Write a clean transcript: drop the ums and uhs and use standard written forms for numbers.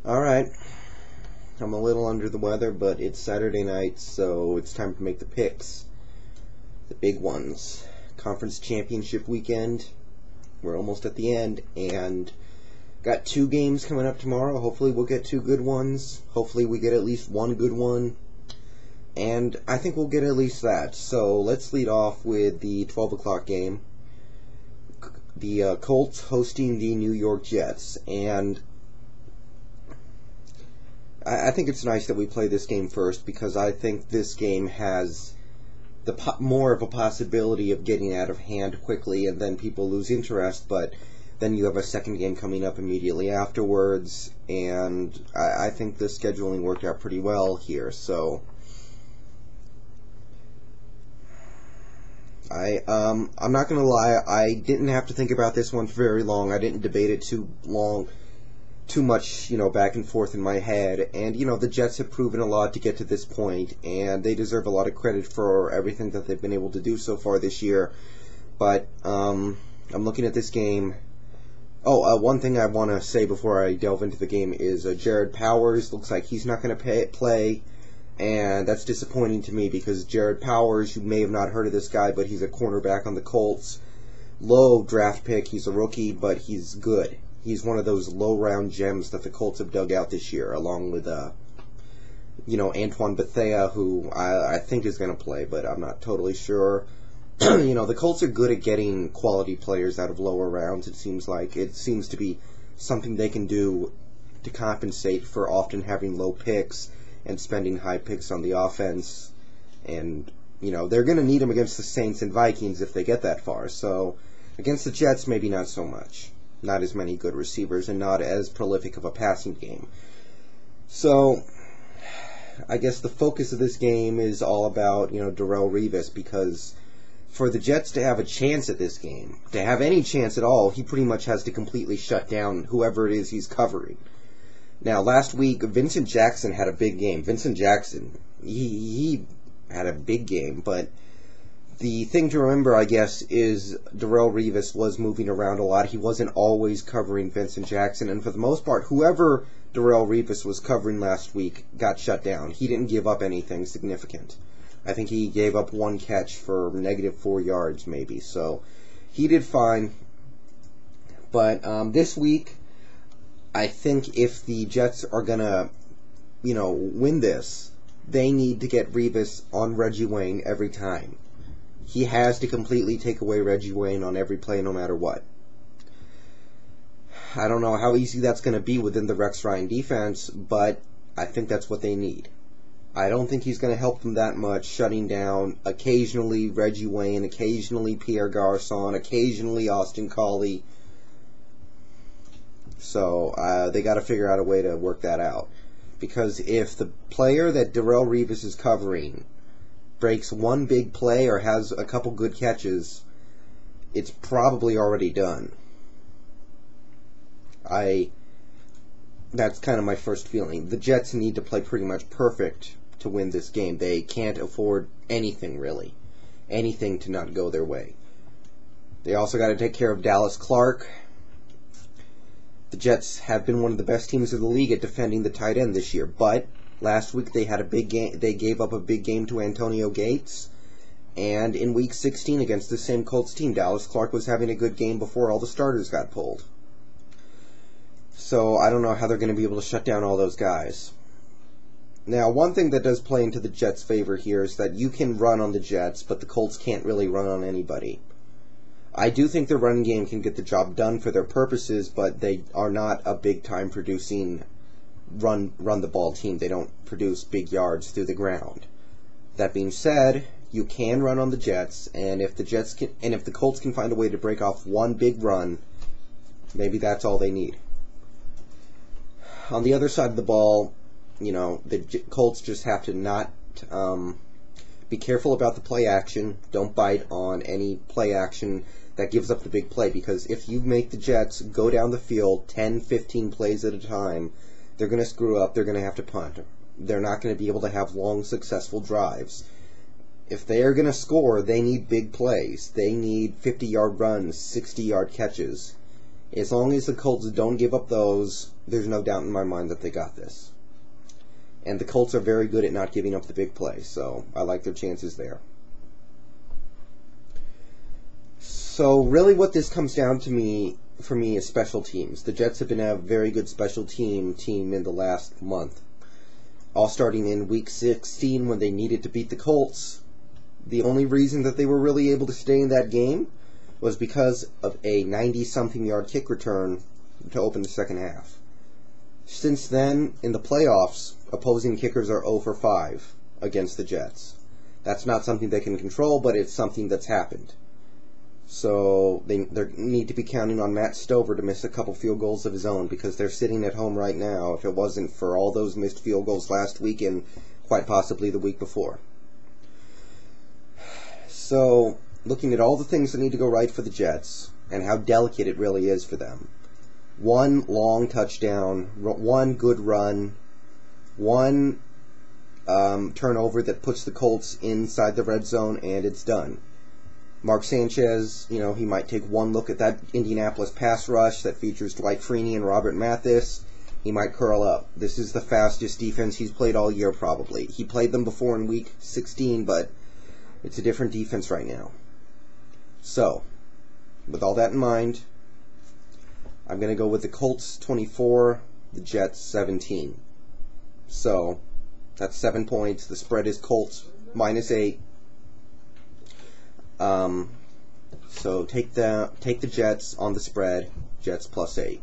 Alright, I'm a little under the weather, but it's Saturday night, so it's time to make the picks. The big ones. Conference Championship weekend. We're almost at the end, and got 2 games coming up tomorrow. Hopefully we'll get 2 good ones. Hopefully we get at least 1 good one. And I think we'll get at least that. So let's lead off with the 12 o'clock game. The Colts hosting the New York Jets, and I think it's nice that we play this game first, because I think this game has more of a possibility of getting out of hand quickly, and then people lose interest, but then you have a second game coming up immediately afterwards, and I think the scheduling worked out pretty well here, so I'm not going to lie, I didn't have to think about this one for very long. I didn't debate it too much, back and forth in my head. And, the Jets have proven a lot to get to this point, and they deserve a lot of credit for everything that they've been able to do so far this year. But I'm looking at this game. One thing I want to say before I delve into the game is Jared Powers looks like he's not going to play. And that's disappointing to me, because Jared Powers, you may have not heard of this guy, but he's a cornerback on the Colts. Low draft pick, he's a rookie, but he's good. He's one of those low-round gems that the Colts have dug out this year, along with, Antoine Bethea, who I think is going to play, but I'm not totally sure. The Colts are good at getting quality players out of lower rounds, it seems like. It seems to be something they can do to compensate for often having low picks and spending high picks on the offense. And, they're going to need them against the Saints and Vikings if they get that far. So, against the Jets, maybe not so much. Not as many good receivers and not as prolific of a passing game. So, I guess the focus of this game is all about, Darrelle Revis, because for the Jets to have a chance at this game, to have any chance at all, he pretty much has to completely shut down whoever it is he's covering. Now, last week, Vincent Jackson had a big game. Vincent Jackson, he had a big game, but the thing to remember, I guess, is Darrelle Revis was moving around a lot. He wasn't always covering Vincent Jackson, and for the most part, whoever Darrelle Revis was covering last week got shut down. He didn't give up anything significant. I think he gave up 1 catch for -4 yards, maybe, so he did fine. But this week, I think if the Jets are going to, win this, they need to get Revis on Reggie Wayne every time. He has to completely take away Reggie Wayne on every play, no matter what. I don't know how easy that's going to be within the Rex Ryan defense, but I think that's what they need. I don't think he's going to help them that much, shutting down occasionally Reggie Wayne, occasionally Pierre Garçon, occasionally Austin Collie. So they got to figure out a way to work that out. Because if the player that Darrelle Revis is covering breaks 1 big play or has a couple good catches, it's probably already done. That's kind of my first feeling. The Jets need to play pretty much perfect to win this game. They can't afford anything, really. Anything to not go their way. They also got to take care of Dallas Clark. The Jets have been one of the best teams of the league at defending the tight end this year, but last week they had a big game. They gave up a big game to Antonio Gates, and in Week 16 against the same Colts team, Dallas Clark was having a good game before all the starters got pulled. So I don't know how they're going to be able to shut down all those guys. Now, one thing that does play into the Jets' favor here is that you can run on the Jets, but the Colts can't really run on anybody. I do think the run game can get the job done for their purposes, but they are not a big-time producing run-the-ball team. They don't produce big yards through the ground. That being said, you can run on the Jets, and if the Colts can find a way to break off 1 big run, maybe that's all they need. On the other side of the ball, the Colts just have to not be careful about the play action. Don't bite on any play action that gives up the big play, because if you make the Jets go down the field 10, 15 plays at a time, they're going to screw up. They're going to have to punt. They're not going to be able to have long, successful drives. If they are going to score, they need big plays. They need 50-yard runs, 60-yard catches. As long as the Colts don't give up those, there's no doubt in my mind that they got this. And the Colts are very good at not giving up the big play, so I like their chances there. So really what this comes down to for me is special teams. The Jets have been a very good special team in the last month. All starting in Week 16 when they needed to beat the Colts. The only reason that they were really able to stay in that game was because of a 90-something yard kick return to open the second half. Since then, in the playoffs, opposing kickers are 0 for 5 against the Jets. That's not something they can control, but it's something that's happened. So they need to be counting on Matt Stover to miss a couple field goals of his own, because they're sitting at home right now if it wasn't for all those missed field goals last week and quite possibly the week before. So, looking at all the things that need to go right for the Jets and how delicate it really is for them. One long touchdown, one good run, one turnover that puts the Colts inside the red zone, and it's done. Mark Sanchez, he might take one look at that Indianapolis pass rush that features Dwight Freeney and Robert Mathis. He might curl up. This is the fastest defense he's played all year, probably. He played them before in Week 16, but it's a different defense right now. So, with all that in mind, I'm going to go with the Colts 24, the Jets 17. So, that's 7 points. The spread is Colts -8. So take the Jets on the spread, Jets +8.